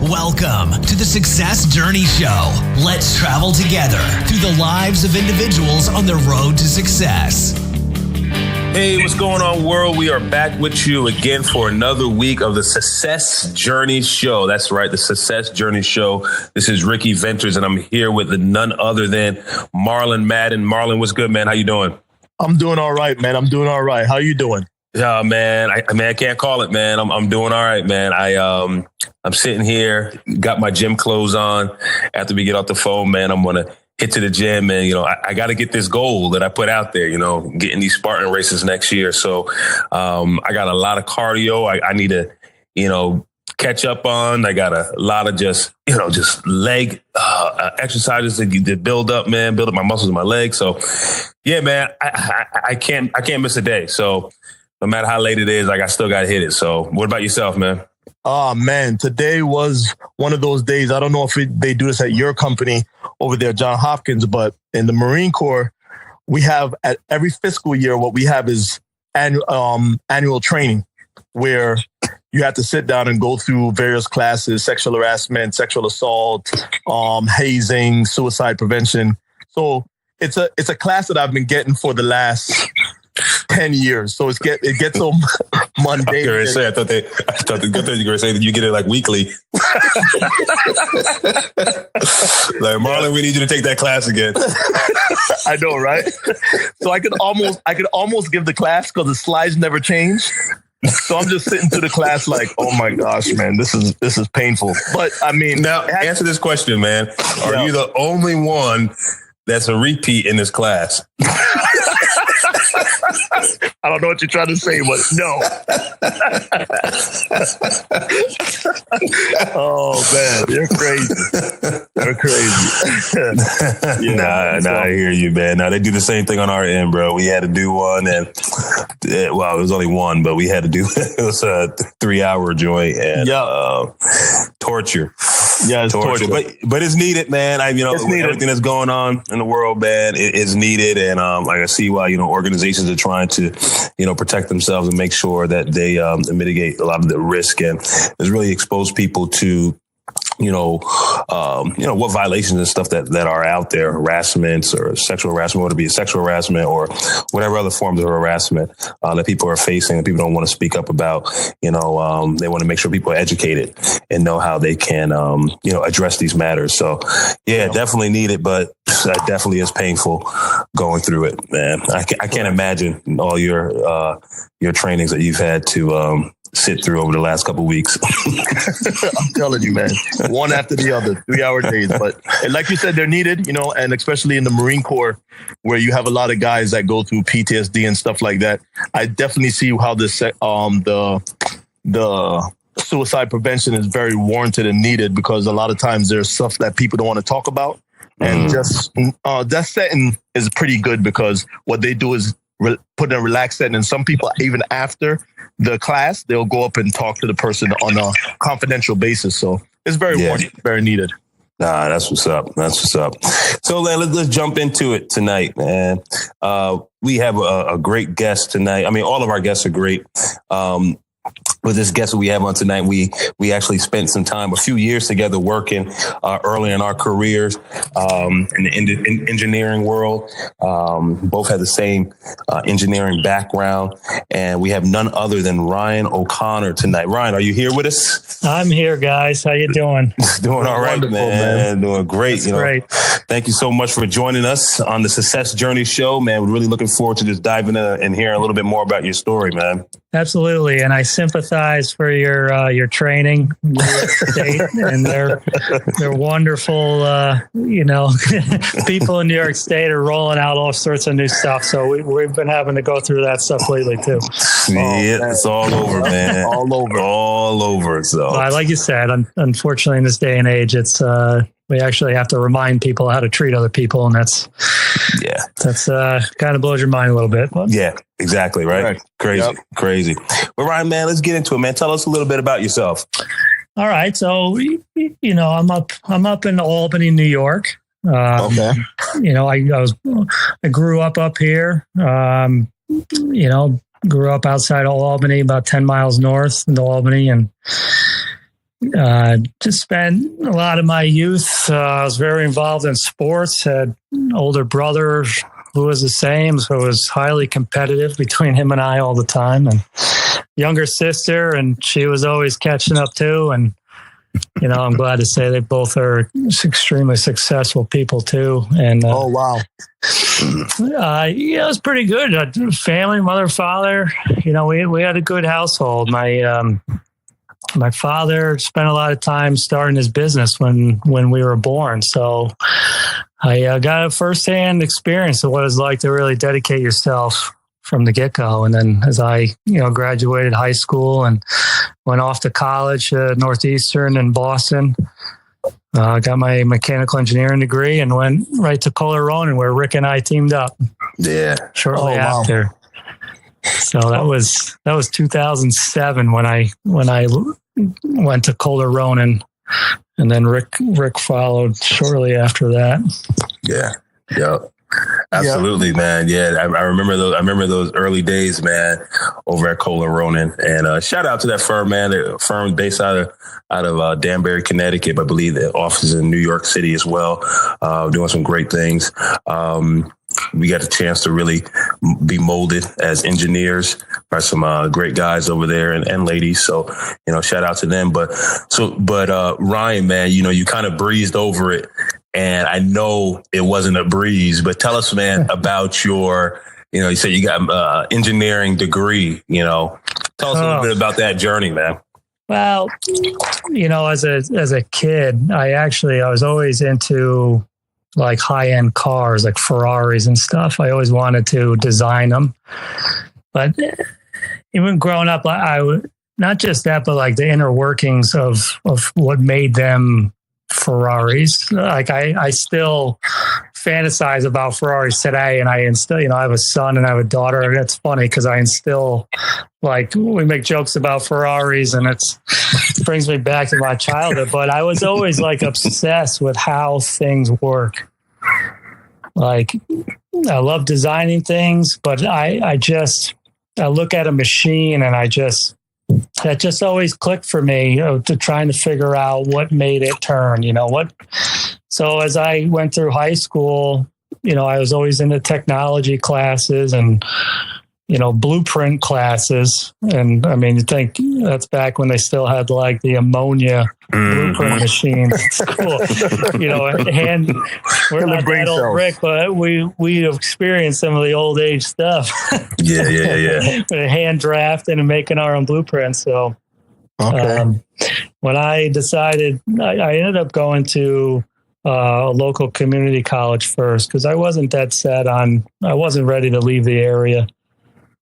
Welcome to the Success Journey Show. Let's travel together through the lives of individuals on the road to success. Hey, what's going on, world? We are back with you again for another week of the Success Journey Show. That's right, the Success Journey Show. This is Ricky Venters, and I'm here with none other than Marlon Madden. Marlon, what's good, man? How you doing? I'm doing all right, man. I'm doing all right. How you doing? Yeah, man. I can't call it, man. I'm doing all right, man. I'm sitting here, got my gym clothes on. After we get off the phone, man, I'm gonna hit to the gym, and I got to get this goal that I put out there. Getting these Spartan races next year. So I got a lot of cardio. I need to, catch up on. I got a lot of just leg exercises to build up my muscles in my legs. So yeah, man, I can't miss a day. So no matter how late it is, I still got to hit it. So what about yourself, man? Oh, man, today was one of those days. I don't know if they do this at your company over there, John Hopkins, but in the Marine Corps, we have at every fiscal year, what we have is annual training where you have to sit down and go through various classes: sexual harassment, sexual assault, hazing, suicide prevention. So it's a class that I've been getting for the last 10 years. So it gets so mundane. I thought you were going to say that you get it like weekly. Like, Marlon, we need you to take that class again. I know, right? So I could almost give the class because the slides never change. So I'm just sitting through the class like, oh my gosh, man, this is painful. But I mean, now answer this question, man. Are you the only one that's a repeat in this class? I don't know what you're trying to say, but no. Oh man, you're crazy. You're crazy. Nah, I hear you, man. Now they do the same thing on our end, bro. We had to do one, and it was only one, but we had to do it was a 3-hour joint and torture. Yeah, it's torture. But it's needed, man. Everything that's going on in the world, man, it is needed, and I see why organizations are trying to protect themselves and make sure that they mitigate a lot of the risk, and it's really expose people to what violations and stuff that are out there, harassments or sexual harassment, whether it be sexual harassment or whatever other forms of harassment that people are facing and people don't want to speak up about. They want to make sure people are educated and know how they can, address these matters. So yeah, definitely need it, but that definitely is painful going through it, man. I can't imagine all your trainings that you've had to, sit through over the last couple of weeks. I'm telling you, man, one after the other, 3-hour days. But like you said, they're needed, and especially in the Marine Corps, where you have a lot of guys that go through PTSD and stuff like that. I definitely see how the suicide prevention is very warranted and needed, because a lot of times there's stuff that people don't want to talk about. And just that setting is pretty good, because what they do is put in a relaxed setting. And some people, even after the class, they'll go up and talk to the person on a confidential basis. So it's very warranted, very needed. Nah, that's what's up. So let's jump into it tonight, man. We have a great guest tonight. I mean, all of our guests are great. With this guest that we have on tonight, we actually spent some time, a few years together working early in our careers in the engineering world. Both have the same engineering background, and we have none other than Ryan O'Connor tonight. Ryan, are you here with us? I'm here, guys. How you doing? Doing all right, man. Doing great. That's great. Thank you so much for joining us on the Success Journey Show, man. We're really looking forward to just diving in and hearing a little bit more about your story, man. Absolutely, and I sympathize for your training, and they're wonderful. People in New York State are rolling out all sorts of new stuff. So we've been having to go through that stuff lately too. Yeah, it's all over, man. all over. So, like you said, unfortunately, in this day and age, it's we actually have to remind people how to treat other people, and that's kind of blows your mind a little bit. But. Yeah, exactly. Right. Crazy. But Ryan, man, let's get into it, man. Tell us a little bit about yourself. All right. So, I'm up in Albany, New York. Okay. I grew up here. Grew up outside of Albany, about 10 miles north into Albany, and just spent a lot of my youth. I was very involved in sports, had an older brother who was the same, so it was highly competitive between him and I all the time, and younger sister, and she was always catching up too. And, you know, I'm glad to say they both are extremely successful people too. And oh, wow. Yeah, it was pretty good. Family, mother, father, you know, we had a good household. My father spent a lot of time starting his business when we were born. So I got a firsthand experience of what it's like to really dedicate yourself from the get-go. And then as I, you know, graduated high school and went off to college at Northeastern in Boston, got my mechanical engineering degree and went right to Kohler Ronin, where Rick and I teamed up. Yeah. Shortly after. So that was 2007 when I went to Kohler Ronin, and then Rick followed shortly after that. Yeah. Yep. Absolutely, man. Yeah, I remember those. I remember those early days, man, over at Kohler Ronin. And shout out to that firm, man. The firm based out of Danbury, Connecticut. I believe the office is in New York City as well, doing some great things. We got a chance to really be molded as engineers by some great guys over there and ladies. So, you know, shout out to them. But Ryan, man, you know, you kind of breezed over it. And I know it wasn't a breeze, but tell us, man, about your, you know, you said you got engineering degree, you know, tell us a little bit about that journey, man. Well, you know, as a kid, I was always into like high-end cars, like Ferraris and stuff. I always wanted to design them. But even growing up, I would, not just that, but like the inner workings of what made them Ferraris. Like I still fantasize about Ferraris today, and I instill, you know, I have a son and I have a daughter, and it's funny because I instill, like, we make jokes about Ferraris, and it brings me back to my childhood. But I was always like obsessed with how things work. Like, I love designing things, but I look at a machine and that just always clicked for me, you know, to trying to figure out what made it turn, you know, what. So as I went through high school, you know, I was always into technology classes and, you know, blueprint classes. And I mean, you think that's back when they still had like the ammonia blueprint machines. It's cool. You know, we're not that old, Rick, but we experienced some of the old age stuff. Yeah. Hand drafting and making our own blueprints. So when I decided, I ended up going to a local community college first because I wasn't that set on, I wasn't ready to leave the area.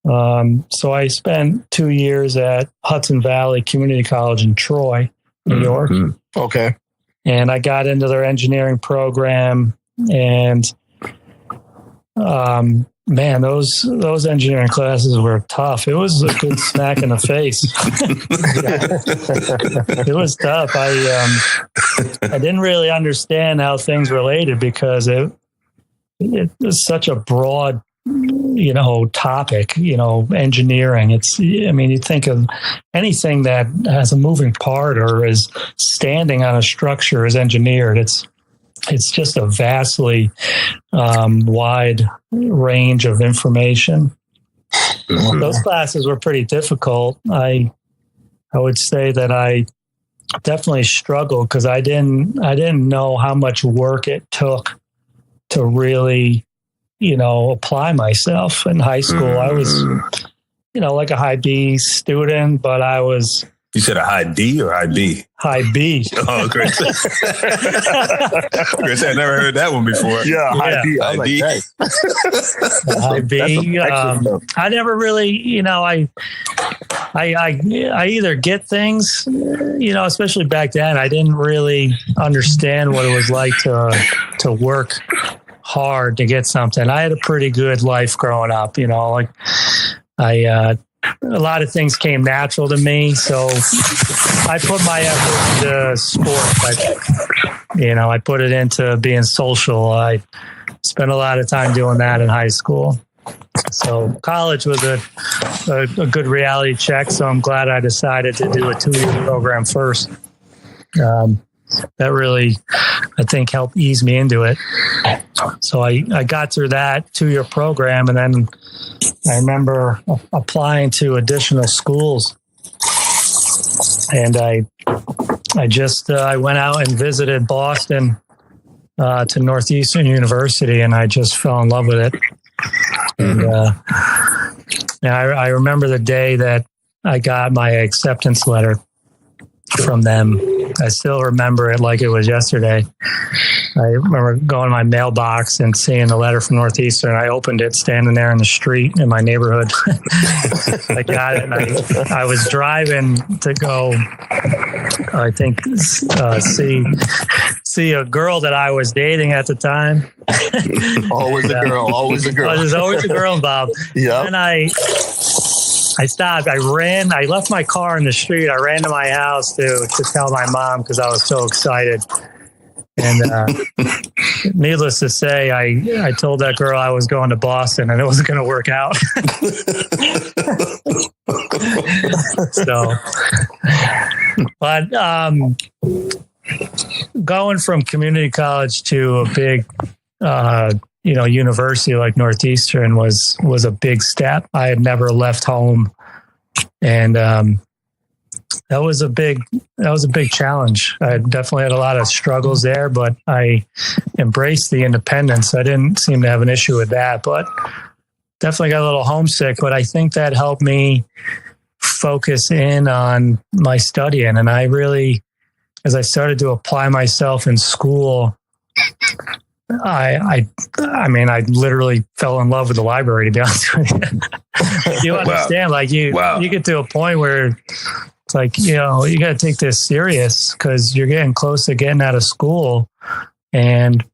So I spent 2 years at Hudson Valley Community College in Troy, New York. Okay. And I got into their engineering program, and man, those engineering classes were tough. It was a good smack in the face. It was tough. I didn't really understand how things related because it was such a broad, you know, topic, you know, engineering. You think of anything that has a moving part or is standing on a structure is engineered. It's just a vastly wide range of information. Those classes were pretty difficult. I would say that I definitely struggled because I didn't know how much work it took to really, you know, apply myself. In high school, I was, you know, like a high B student, but I was. You said a high D or high B? High B. Oh, great. Chris, I never heard that one before. Yeah, high B. High like, D. High B. I never really, you know, I either get things, you know, especially back then, I didn't really understand what it was like to work hard to get something. I had a pretty good life growing up, you know, like a lot of things came natural to me. So I put my effort into sport. You know, I put it into being social. I spent a lot of time doing that in high school. So college was a good reality check. So I'm glad I decided to do a 2-year program first. That really, I think, helped ease me into it. So I got through that 2-year program, and then I remember applying to additional schools. And I went out and visited Boston to Northeastern University, and I just fell in love with it. And I remember the day that I got my acceptance letter from them. I still remember it like it was yesterday. I remember going to my mailbox and seeing the letter from Northeastern. I opened it standing there in the street in my neighborhood. I got it. And I was driving to go, I think, see a girl that I was dating at the time. Always a girl, always a girl. There's always a girl involved. Yeah. And I stopped. I left my car in the street. I ran to my house to tell my mom because I was so excited. And needless to say, I told that girl I was going to Boston and it wasn't going to work out. But going from community college to a big, university like Northeastern was a big step. I had never left home, and that was a big challenge. I definitely had a lot of struggles there, but I embraced the independence. I didn't seem to have an issue with that, but definitely got a little homesick. But I think that helped me focus in on my studying, and I really, as I started to apply myself in school, I literally fell in love with the library, to be honest with you. You understand, wow. You get to a point where it's like, you got to take this serious because you're getting close to getting out of school. And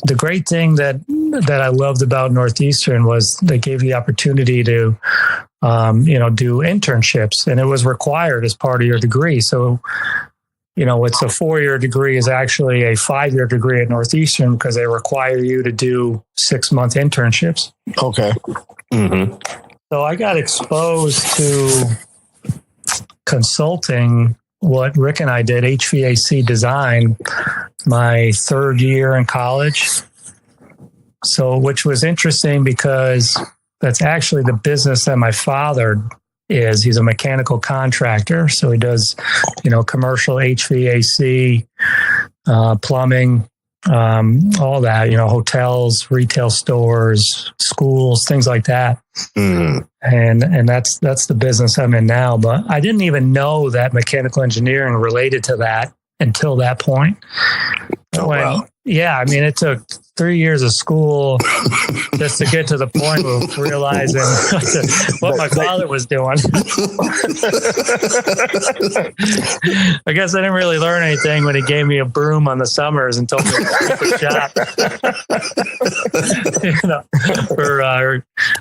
the great thing that I loved about Northeastern was they gave you the opportunity to, do internships, and it was required as part of your degree. So, it's a 4-year degree is actually a 5-year degree at Northeastern because they require you to do 6-month internships. Okay. Mm-hmm. So I got exposed to consulting, what Rick and I did, HVAC design, my 3rd year in college. So, which was interesting because that's actually the business that my father is. He's a mechanical contractor. So he does, commercial HVAC, plumbing, all that, hotels, retail stores, schools, things like that. Mm. And that's the business I'm in now. But I didn't even know that mechanical engineering related to that until that point. Wow. Yeah, it took 3 years of school just to get to the point of realizing what my father was doing. I guess I didn't really learn anything when he gave me a broom on the summers and told me to keep the shop.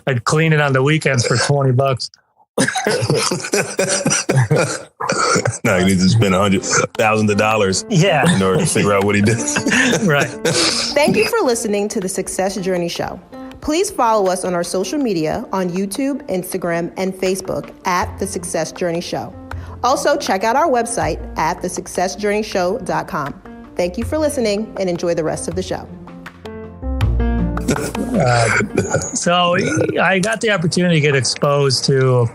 I'd clean it on the weekends for $20. No, you need to spend $100,000 in order to figure out what he did. Right. Thank you for listening to the Success Journey Show. Please follow us on our social media on YouTube, Instagram, and Facebook at The Success Journey Show. Also, check out our website at thesuccessjourneyshow.com. Thank you for listening and enjoy the rest of the show. So I got the opportunity to get exposed to,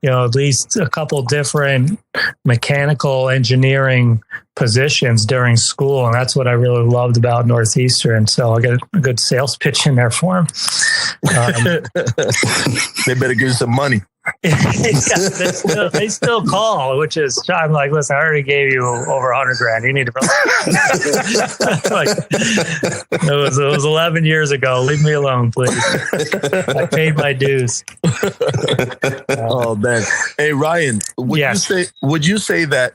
at least a couple different mechanical engineering positions during school. And that's what I really loved about Northeastern. So I got a good sales pitch in there for them. They better give you some money. They still call, which is, I'm like, listen, I already gave you over $100,000. You need to it was 11 years ago. Leave me alone, please. I paid my dues. Oh man. Hey Ryan, would you say that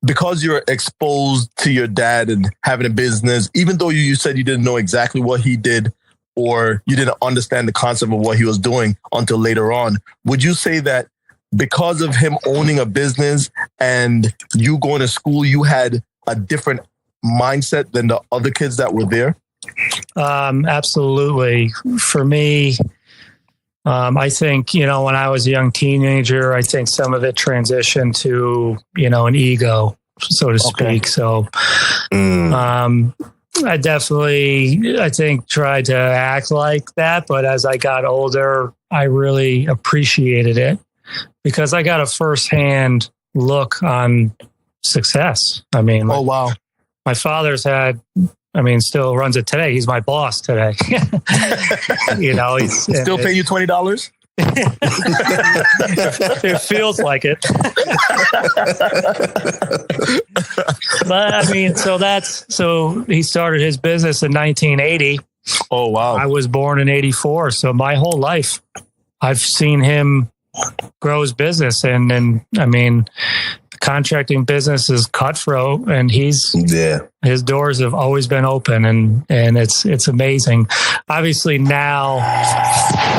because you're exposed to your dad and having a business, even though you said you didn't know exactly what he did, or you didn't understand the concept of what he was doing until later on, would you say that because of him owning a business and you going to school, you had a different mindset than the other kids that were there? Absolutely. For me, I think, when I was a young teenager, I think some of it transitioned to, an ego. so to speak. So, I definitely, I think, tried to act like that. But as I got older, I really appreciated it because I got a firsthand look on success. I mean, Oh, wow. my father's had, I mean, still runs it today. He's my boss today. You know, he's Still paying you $20? It feels like it. But I mean, so he started his business in 1980. Oh, wow. I was born in 84. So my whole life, I've seen him grow his business. And I mean, the contracting business is cutthroat, and his doors have always been open, and it's amazing. Obviously now,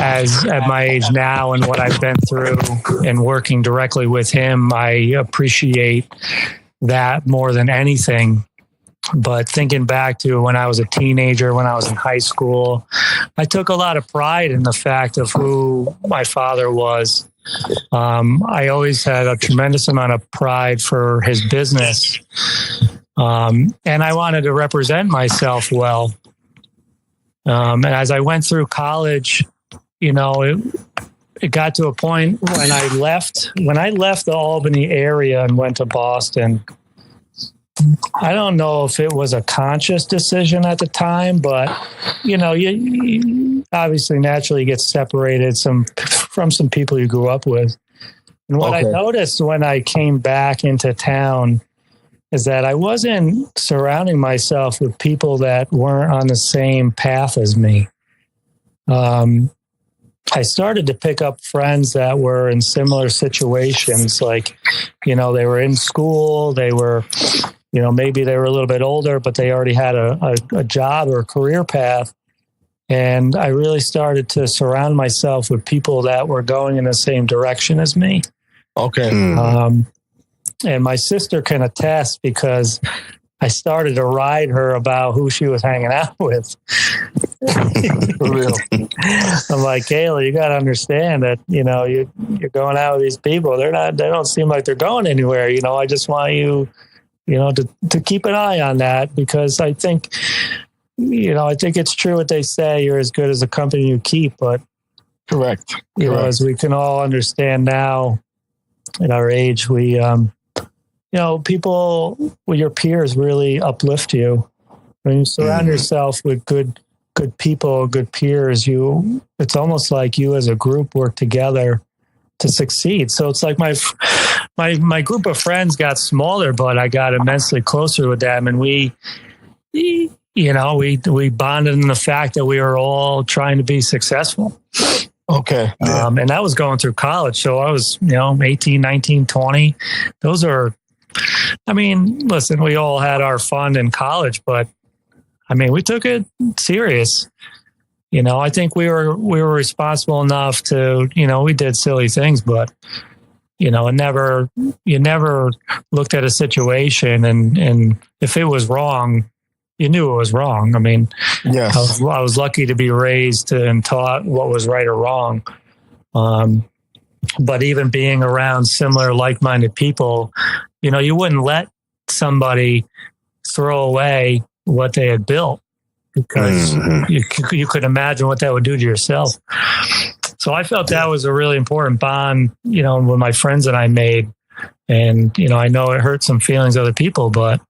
as at my age now and what I've been through and working directly with him, I appreciate that more than anything. But thinking back to when I was a teenager, when I was in high school, I took a lot of pride in the fact of who my father was. I always had a tremendous amount of pride for his business. And I wanted to represent myself well. And as I went through college, you know, it got to a point when I left the Albany area and went to Boston. I don't know if it was a conscious decision at the time, but you know, you obviously naturally get separated from some people you grew up with. And what I noticed when I came back into town is that I wasn't surrounding myself with people that weren't on the same path as me. I started to pick up friends that were in similar situations, like, you know, they were in school, they were, you know, maybe they were a little bit older, but they already had a job or a career path. And I really started to surround myself with people that were going in the same direction as me. Okay. And my sister can attest because I started to ride her about who she was hanging out with. For real. I'm like, Kayla, you got to understand that, you know, you're going out with these people. They don't seem like they're going anywhere. You know, I just want you, you know, to keep an eye on that, because I think, you know, I think it's true what they say, you're as good as the company you keep. But Correct. You know, as we can all understand now at our age, we, you know, people, your peers really uplift you. When you surround yourself with good people, good peers, it's almost like you as a group work together to succeed. So it's like my group of friends got smaller, but I got immensely closer with them. And we bonded in the fact that we were all trying to be successful. Okay. Yeah. And that was going through college. So I was, 18, 19, 20. Those are, I mean, listen, we all had our fun in college, but I mean, we took it serious. I think we were responsible enough to, we did silly things, but you never looked at a situation and if it was wrong, you knew it was wrong. I mean, yes. I was lucky to be raised and taught what was right or wrong. But even being around similar like-minded people, you wouldn't let somebody throw away what they had built because you could imagine what that would do to yourself. So I felt that was a really important bond, with my friends that I made. And, I know it hurt some feelings of other people, but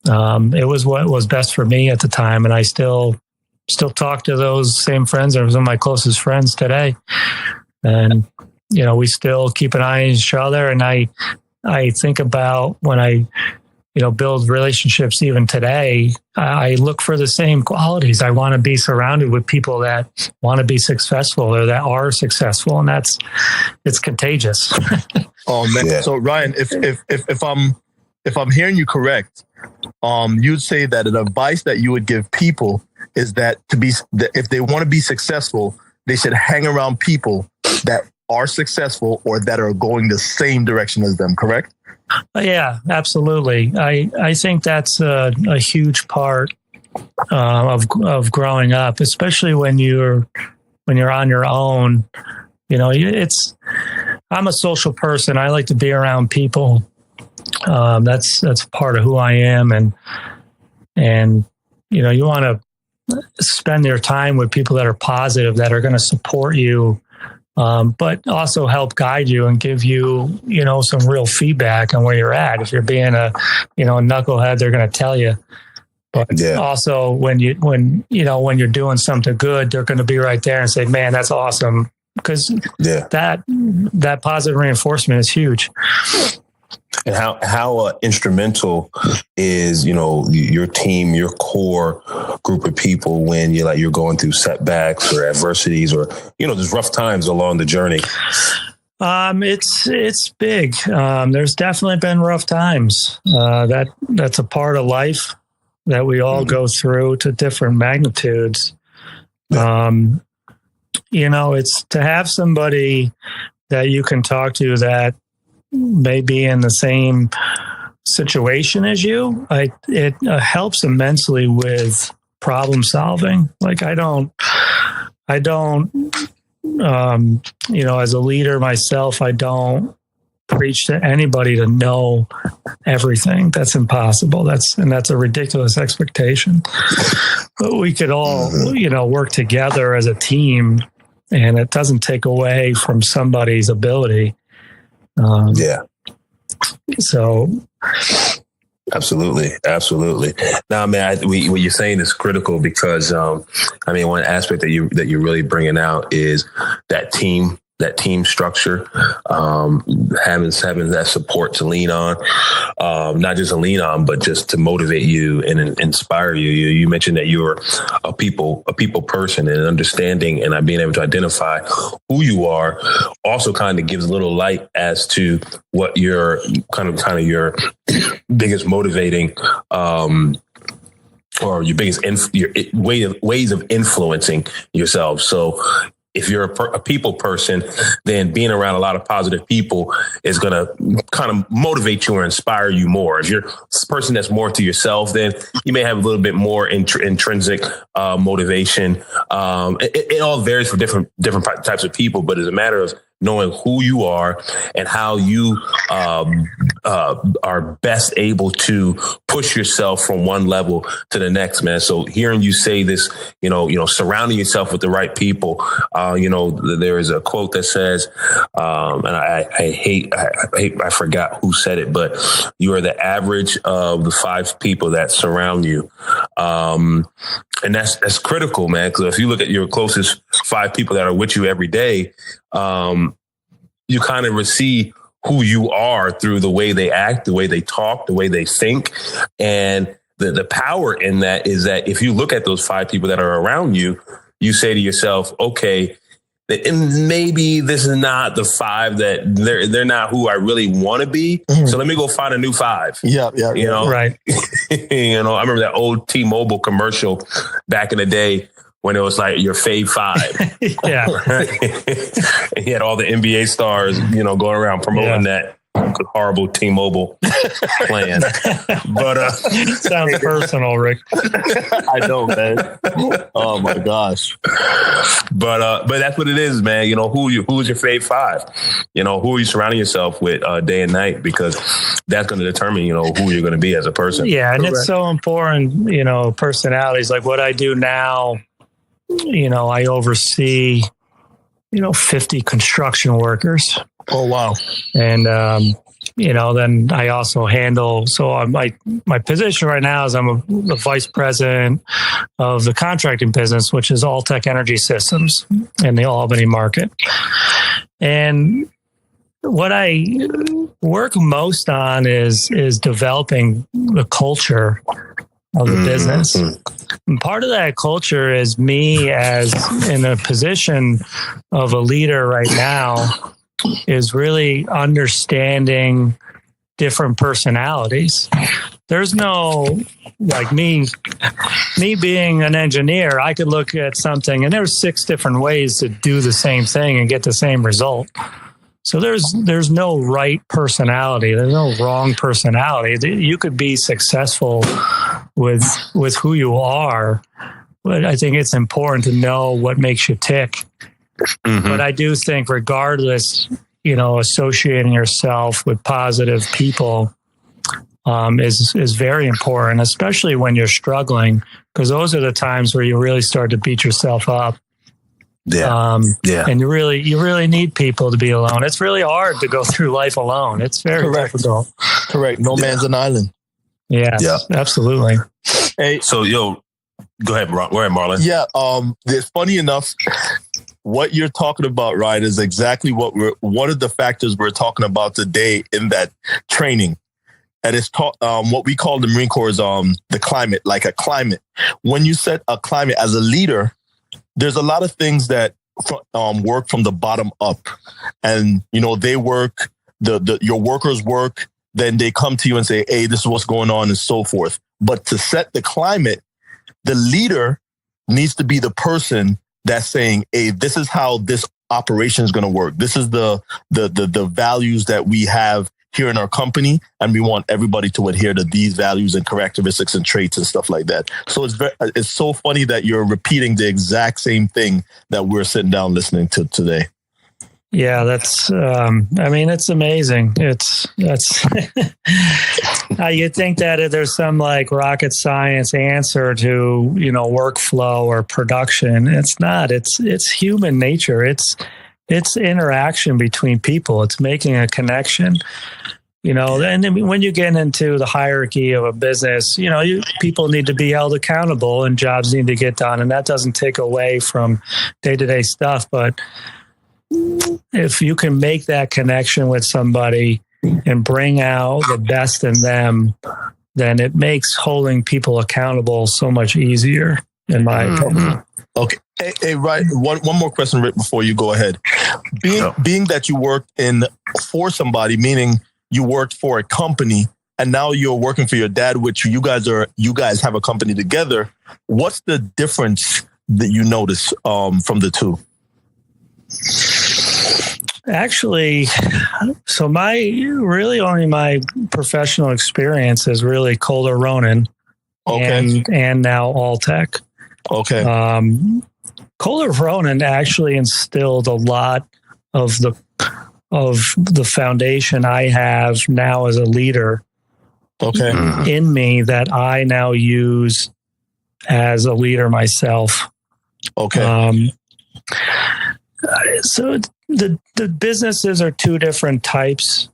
it was what was best for me at the time. And I still talk to those same friends. They're some of my closest friends today. And, we still keep an eye on each other. And I think about when I, build relationships even today, I look for the same qualities. I want to be surrounded with people that want to be successful or that are successful. And it's contagious. Oh man. Yeah. So Ryan, if I'm hearing you correct, you'd say that an advice that you would give people is that if they want to be successful, they should hang around people that are successful or that are going the same direction as them, correct? Yeah, absolutely. I think that's a huge part of growing up, especially when you're on your own. I'm a social person. I like to be around people. That's part of who I am. And, you know, you want to spend your time with people that are positive, that are going to support you, but also help guide you and give you, you know, some real feedback on where you're at. If you're being a knucklehead, they're going to tell you. But also when you're doing something good, they're going to be right there and say, man, that's awesome. Because that positive reinforcement is huge. And how instrumental is, you know, your team, your core group of people when you're going through setbacks or adversities or, you know, there's rough times along the journey? It's big. There's definitely been rough times. That's a part of life that we all go through to different magnitudes. You know, it's to have somebody that you can talk to that may be in the same situation as you. It helps immensely with problem solving. Like I don't, you know, as a leader myself, I don't preach to anybody to know everything. That's impossible. That's a ridiculous expectation. But we could all, you know, work together as a team, and it doesn't take away from somebody's ability. So. Absolutely. Now, man, what you're saying is critical because, I mean, one aspect that you're really bringing out is that team structure, having that support to lean on, not just to lean on, but just to motivate you and inspire you. You mentioned that you're a people person, and understanding and being able to identify who you are also kind of gives a little light as to what your kind of your biggest motivating, or your biggest your ways of influencing yourself. So if you're a people person, then being around a lot of positive people is going to kind of motivate you or inspire you more. If you're a person that's more to yourself, then you may have a little bit more intrinsic motivation. It all varies for different types of people, but it's a matter of knowing who you are and how you are best able to push yourself from one level to the next, man. So hearing you say this, you know, surrounding yourself with the right people, you know, there is a quote that says, and I forgot who said it, but you are the average of the 5 people that surround you. And that's critical, man. Because if you look at your closest 5 people that are with you every day, you kind of see who you are through the way they act, the way they talk, the way they think. And the power in that is that if you look at those 5 people that are around you, you say to yourself, okay, and maybe this is not the 5 that they're not who I really want to be. So let me go find a new 5. Yeah. You know, right. You know, I remember that old T-Mobile commercial back in the day when it was like your fave 5. Yeah. And he had all the NBA stars, you know, going around promoting that horrible T-Mobile plan. But sounds personal, Rick. I know, man. Oh my gosh. But that's what it is, man. You know, who's your fave 5? You know, who are you surrounding yourself with day and night? Because that's going to determine, you know, who you're going to be as a person. Yeah, and it's so important, you know, personalities. Like what I do now, you know, I oversee, you know, 50 construction workers. Oh, wow. And, you know, then I also handle, so my position right now is I'm the vice president of the contracting business, which is Alltek Energy Systems in the Albany market. And what I work most on is developing the culture of the business. And part of that culture is me as in a position of a leader right now is really understanding different personalities. There's no, like me being an engineer, I could look at something and there's 6 different ways to do the same thing and get the same result. So there's no right personality. There's no wrong personality. You could be successful with who you are, but I think it's important to know what makes you tick. But I do think regardless, you know, associating yourself with positive people is very important, especially when you're struggling, because those are the times where you really start to beat yourself up. And you really need people to be alone. It's really hard to go through life alone. It's very difficult. Correct. No man's an island. Yeah, absolutely. Hey, so go ahead, Marlon. Yeah. It's funny enough, what you're talking about, Ryan, is exactly one of the factors we're talking about today in that training. And it's what we call the Marine Corps is the climate, like a climate. When you set a climate as a leader, there's a lot of things that work from the bottom up, and they work. Your workers work. Then they come to you and say, "Hey, this is what's going on," and so forth. But to set the climate, the leader needs to be the person that's saying, "Hey, this is how this operation is going to work. This is the values that we have here in our company, and we want everybody to adhere to these values and characteristics and traits and stuff like that." So it's so funny that you're repeating the exact same thing that we're sitting down listening to today. Yeah, that's, it's amazing. That's you'd think that there's some like rocket science answer to, workflow or production. It's not, it's human nature. It's interaction between people. It's making a connection, and when you get into the hierarchy of a business, people need to be held accountable and jobs need to get done. And that doesn't take away from day-to-day stuff. But if you can make that connection with somebody and bring out the best in them, then it makes holding people accountable so much easier, in my opinion. Okay. Hey, Ryan, one more question right before you go ahead. Being that you worked for somebody, meaning you worked for a company, and now you're working for your dad, which you guys have a company together. What's the difference that you notice from the two? Actually, so my professional experience is really Kohler Ronan and now Alltek. Okay. Kohler Ronan actually instilled a lot of the foundation I have now as a leader in me that I now use as a leader myself. Okay. So the businesses are two different types,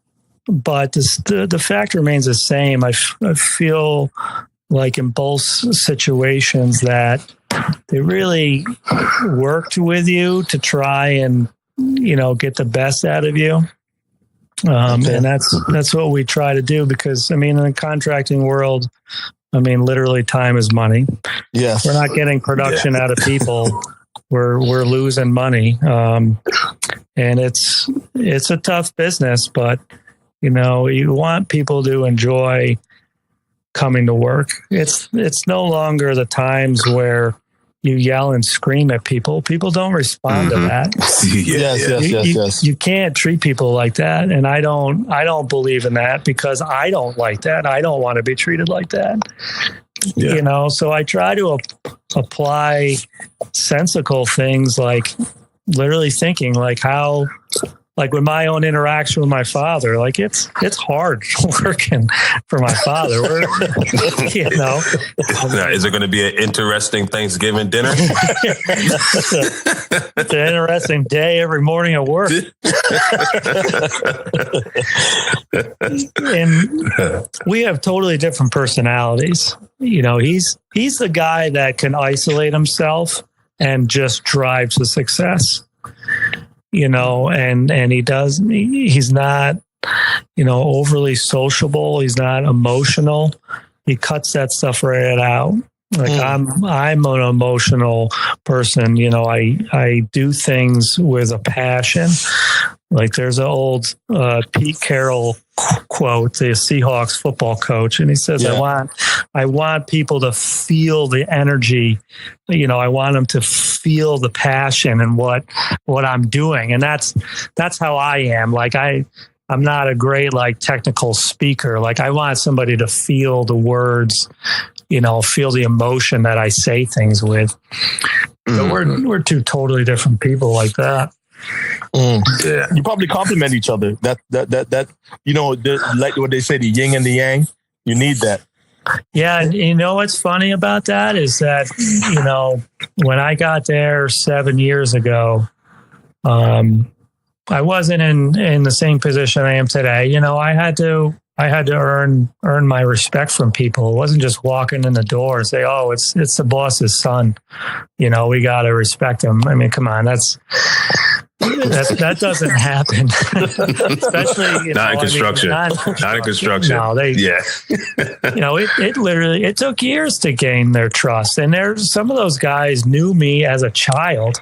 but the fact remains the same. I feel like in both situations that they really worked with you to try and, get the best out of you. And that's what we try to do, because, in the contracting world, literally time is money. Yes. We're not getting production out of people. We're losing money. And it's a tough business, but, you want people to enjoy coming to work. It's no longer the times where you yell and scream at people. People don't respond to that. Yes. You can't treat people like that. And I don't believe in that, because I don't like that. I don't want to be treated like that. Yeah. So I try to apply sensical things, like literally thinking like how, like with my own interaction with my father, like it's hard working for my father. Is it going to be an interesting Thanksgiving dinner? It's an interesting day every morning at work. And we have totally different personalities. He's the guy that can isolate himself and just drive to success. And he's not, overly sociable. He's not emotional. He cuts that stuff right out. Like I'm an emotional person. I do things with a passion. Like there's an old Pete Carroll quote, the Seahawks football coach, and he says, I want people to feel the energy. I want them to feel the passion and what I'm doing, and that's how I am. Like I'm not a great technical speaker. Like I want somebody to feel the words, feel the emotion that I say things with. But we're two totally different people like that. You probably complement each other. That like what they say, the yin and the yang. You need that. Yeah, and you know what's funny about that is that, you know, when I got there 7 years ago, I wasn't in the same position I am today. You know, I had to earn my respect from people. It wasn't just walking in the door and say, "Oh, it's the boss's son." You know, we got to respect him. I mean, come on, that doesn't happen. Especially not in construction. Not in construction. No, you know, it took years to gain their trust. And there's some of those guys knew me as a child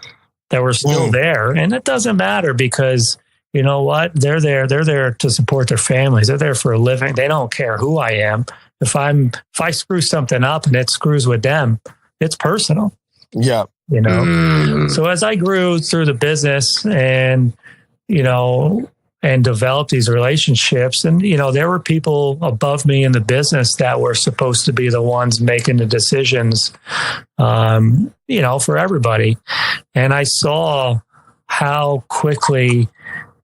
that were still there. And it doesn't matter because you know what? They're there to support their families. They're there for a living. They don't care who I am. If I screw something up and it screws with them, it's personal. Yeah. You know, so as I grew through the business and, you know, and developed these relationships, and, you know, there were people above me in the business that were supposed to be the ones making the decisions, you know, for everybody. And I saw how quickly,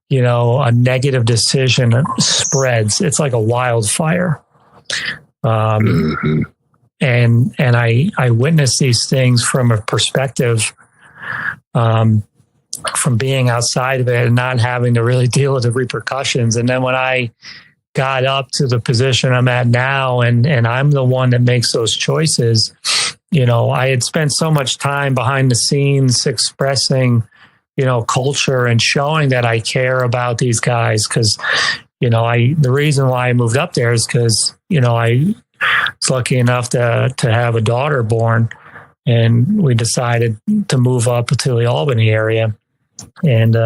you know, a negative decision spreads. It's like a wildfire. And I witnessed these things from a perspective, from being outside of it and not having to really deal with the repercussions. And then when I got up to the position I'm at now, and I'm the one that makes those choices, you know, I had spent so much time behind the scenes expressing, you know, culture and showing that I care about these guys. Cause, you know, the reason why I moved up there is because, you know, I was lucky enough to have a daughter born, and we decided to move up to the Albany area. And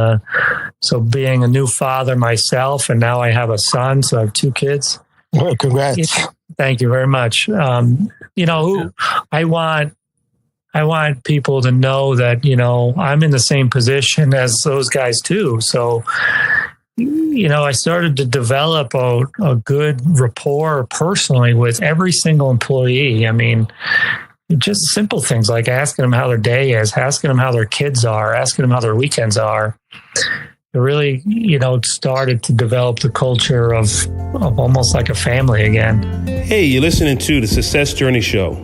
so being a new father myself, and now I have a son, so I have 2 kids. Well, congrats. Thank you very much. You know, I want people to know that, you know, I'm in the same position as those guys too. So, you know, I started to develop a good rapport personally with every single employee. I mean, just simple things like asking them how their day is, asking them how their kids are, asking them how their weekends are. It really, you know, started to develop the culture of almost like a family again. Hey, you're listening to the Success Journey Show.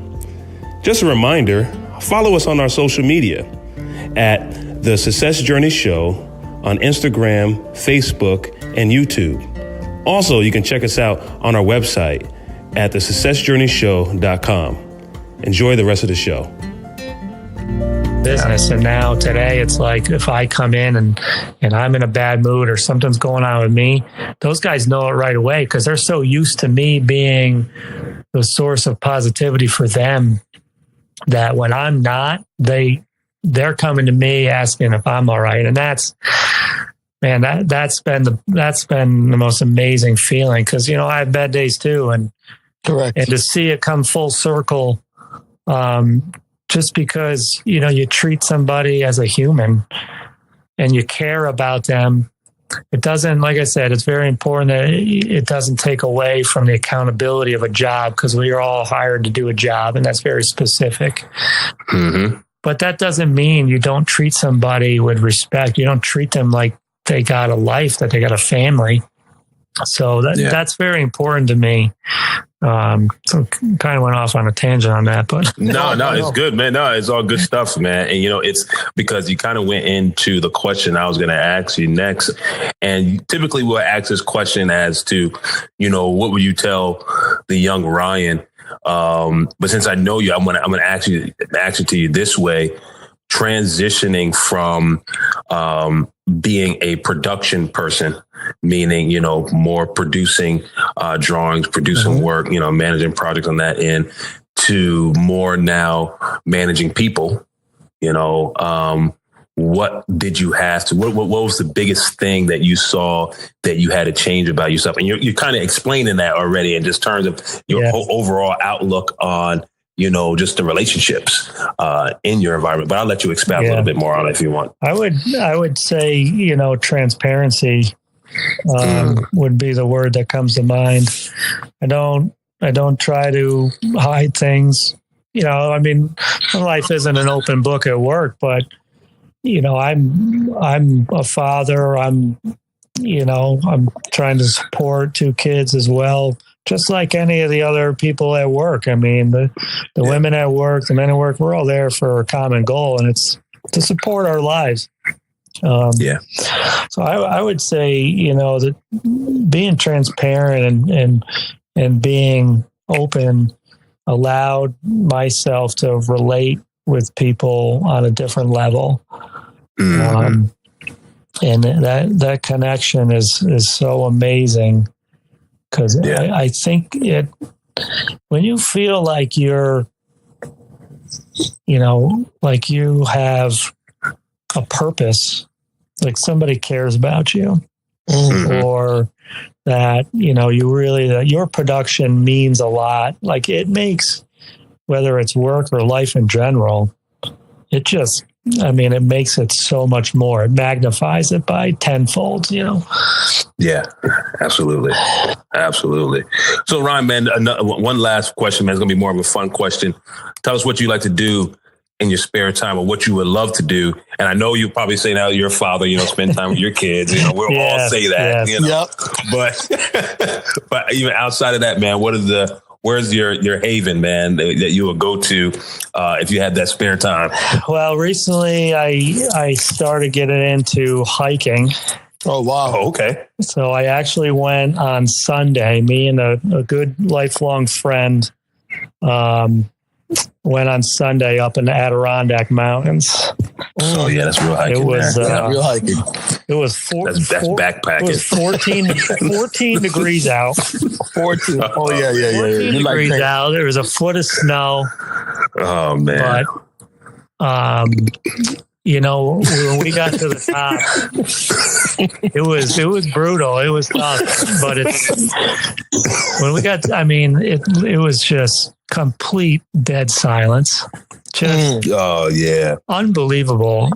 Just a reminder, follow us on our social media at The Success Journey Show on Instagram, Facebook, and YouTube. Also, you can check us out on our website at thesuccessjourneyshow.com. Enjoy the rest of the show. Business. And now today it's like if I come in and I'm in a bad mood or something's going on with me, those guys know it right away because they're so used to me being the source of positivity for them that when I'm not, they're coming to me asking if I'm all right. And that's been the most amazing feeling because, you know, I have bad days too. And correct. And to see it come full circle, just because, you know, you treat somebody as a human and you care about them, it doesn't, like I said, it's very important that it doesn't take away from the accountability of a job because we are all hired to do a job and that's very specific. Mm-hmm. But that doesn't mean you don't treat somebody with respect. You don't treat them like they got a life, that they got a family. So that's very important to me. So kind of went off on a tangent on that, but no, it's good, man. No, it's all good stuff, man. And you know, it's because you kind of went into the question I was going to ask you next. And typically we'll ask this question as to, you know, what would you tell the young Ryan? But since I know you, I'm gonna ask it to you this way: transitioning from being a production person, meaning, you know, more producing drawings, producing work, you know, managing projects on that end, to more now managing people. You know, what did you have to? What was the biggest thing that you saw that you had to change about yourself? And you're kind of explaining that already in just terms of your overall outlook on, you know, just the relationships in your environment. But I'll let you expound a little bit more on it if you want. I would say, you know, transparency would be the word that comes to mind. I don't try to hide things. You know, I mean, life isn't an open book at work, but you know, I'm a father. I'm trying to support 2 kids as well, just like any of the other people at work. I mean, the women at work, the men at work, we're all there for a common goal, and it's to support our lives. So I would say, that being transparent and being open allowed myself to relate with people on a different level. And that connection is so amazing, because I think when you feel like you're, like you have a purpose, like somebody cares about you, or that, you really, that your production means a lot. Like it makes, whether it's work or life in general, it makes it so much more. It magnifies it by tenfold, Yeah, absolutely. Absolutely. So Ryan, man, one last question, man. It's going to be more of a fun question. Tell us what you like to do in your spare time, or what you would love to do. And I know you probably say now you're a father, spend time with your kids, we'll all say that, but even outside of that, man, where's your haven, man, that you would go to if you had that spare time? Well, recently I started getting into hiking. Oh, wow. Oh, okay. So I actually went on Sunday, me and a good lifelong friend, went on Sunday up in the Adirondack Mountains. Oh yeah, that's real hiking. It was real hiking. It was that's backpacking. It was 14 degrees out. 14. Oh yeah. 14 degrees out. There was a foot of snow. Oh man. But when we got to the top, it was brutal. It was tough, but when we got, it was just complete dead silence. Just unbelievable.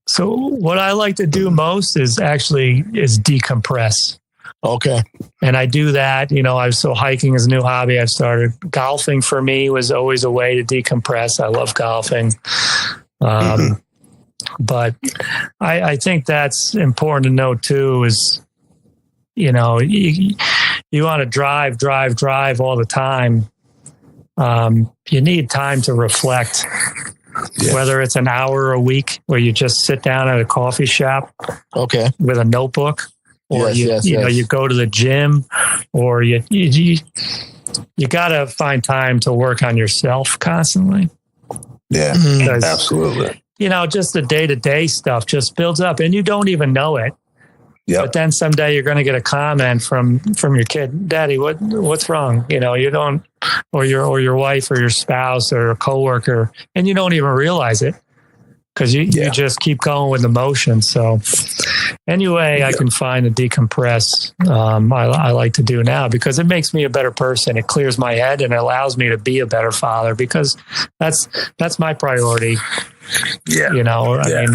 So what I like to do most is decompress. Okay. And I do that, so hiking is a new hobby I've started. Golfing for me was always a way to decompress. I love golfing. But I think that's important to know too, is, you want to drive all the time. You need time to reflect, whether it's an hour a week where you just sit down at a coffee shop with a notebook, or you go to the gym, or you got to find time to work on yourself constantly. Yeah, absolutely. Just the day-to-day stuff just builds up, and you don't even know it. Yep. But then someday you're going to get a comment from your kid, "Daddy, what's wrong?" You don't, or your wife or your spouse or a coworker, and you don't even realize it, because you just keep going with the motion. So anyway, I can find a decompress. I like to do now, because it makes me a better person. It clears my head and allows me to be a better father, because that's my priority. Yeah. I mean,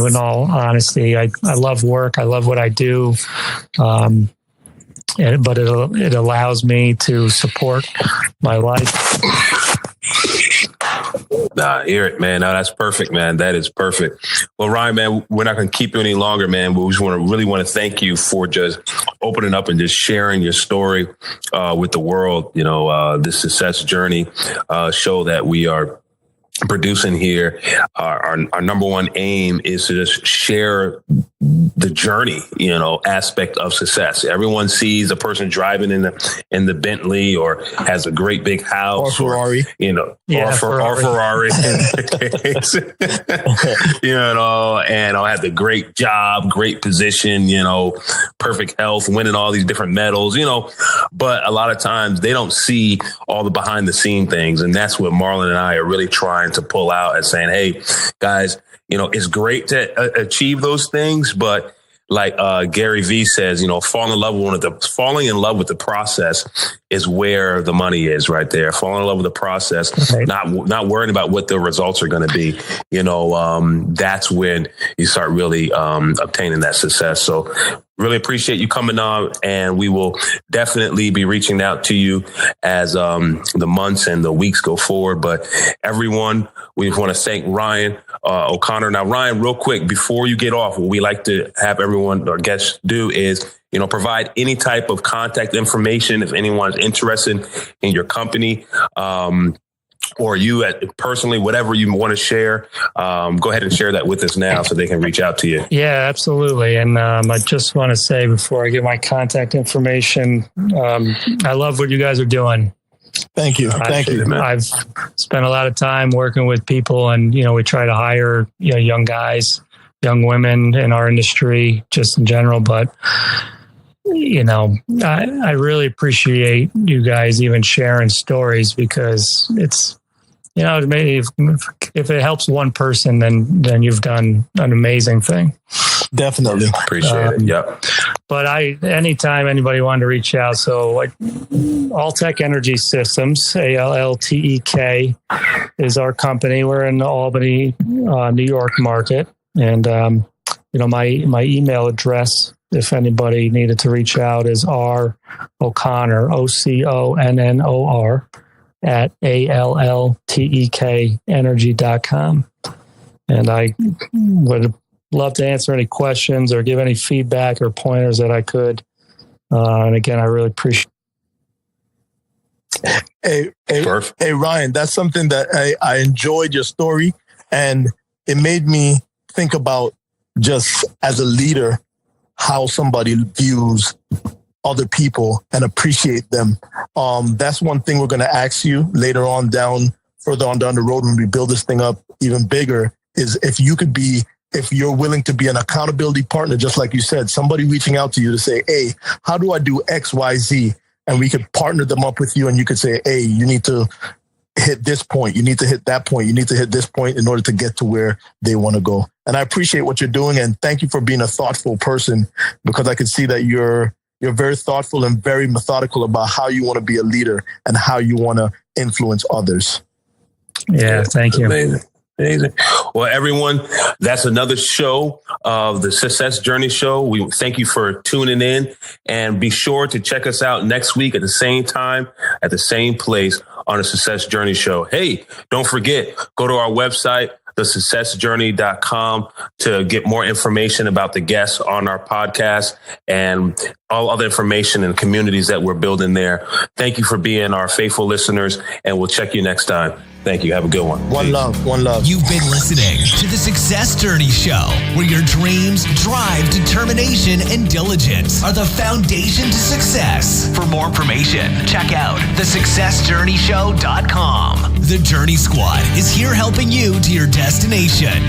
in all honesty, I love work. I love what I do. But it allows me to support my life. Nah, hear it, man. No, that's perfect, man. That is perfect. Well, Ryan, man, we're not going to keep you any longer, man. We just really want to thank you for just opening up and just sharing your story with the world. This Success Journey show that we are producing here. Our number one aim is to just share the journey, aspect of success. Everyone sees a person driving in the Bentley, or has a great big house, or Ferrari, or Ferrari, and I'll have the great job, great position, perfect health, winning all these different medals, but a lot of times they don't see all the behind the scene things. And that's what Marlon and I are really trying to pull out, and saying, hey guys, it's great to achieve those things, but like Gary Vee says, falling in love with the process is where the money is, right there. Falling in love with the process, right. not worrying about what the results are going to be. That's when you start really obtaining that success. So Really appreciate you coming on, and we will definitely be reaching out to you as the months and the weeks go forward. But everyone, we want to thank Ryan O'Connor. Now, Ryan, real quick, before you get off, what we like to have everyone, our guests, do is, provide any type of contact information if anyone's interested in your company. Or you personally, whatever you want to share, go ahead and share that with us now so they can reach out to you. Yeah, absolutely. And I just want to say before I give my contact information, I love what you guys are doing. Thank you. Thank you. I've spent a lot of time working with people, and, we try to hire young guys, young women in our industry just in general. But, I really appreciate you guys even sharing stories, because it's, maybe if it helps one person, then you've done an amazing thing. Definitely. Appreciate it. Yep. But anytime anybody wanted to reach out, so Alltek Energy Systems, Alltek, is our company. We're in the Albany, New York market. And, my email address, if anybody needed to reach out, is R O'Connor, OCONNOR, at ALLTEKenergy.com. And I would love to answer any questions or give any feedback or pointers that I could. And again, I really appreciate it. Hey, Ryan, that's something that I enjoyed your story, and it made me think about, just as a leader, how somebody views other people and appreciate them. That's one thing we're going to ask you later on further on down the road when we build this thing up even bigger, is if you're willing to be an accountability partner, just like you said, somebody reaching out to you to say, hey, how do I do X, Y, Z? And we could partner them up with you, and you could say, hey, you need to hit this point. You need to hit that point. You need to hit this point in order to get to where they want to go. And I appreciate what you're doing. And thank you for being a thoughtful person, because I can see that you're very thoughtful and very methodical about how you want to be a leader and how you want to influence others. Yeah, thank you. Amazing. Well, everyone, that's another show of the Success Journey Show. We thank you for tuning in, and be sure to check us out next week at the same time, at the same place on the Success Journey Show. Hey, don't forget, go to our website, thesuccessjourney.com, to get more information about the guests on our podcast and all other information and communities that we're building there. Thank you for being our faithful listeners, and we'll check you next time. Thank you. Have a good one. One love. One love. You've been listening to the Success Journey Show, where your dreams, drive, determination, and diligence are the foundation to success. For more information, check out thesuccessjourneyshow.com. The Journey Squad is here helping you to your destination.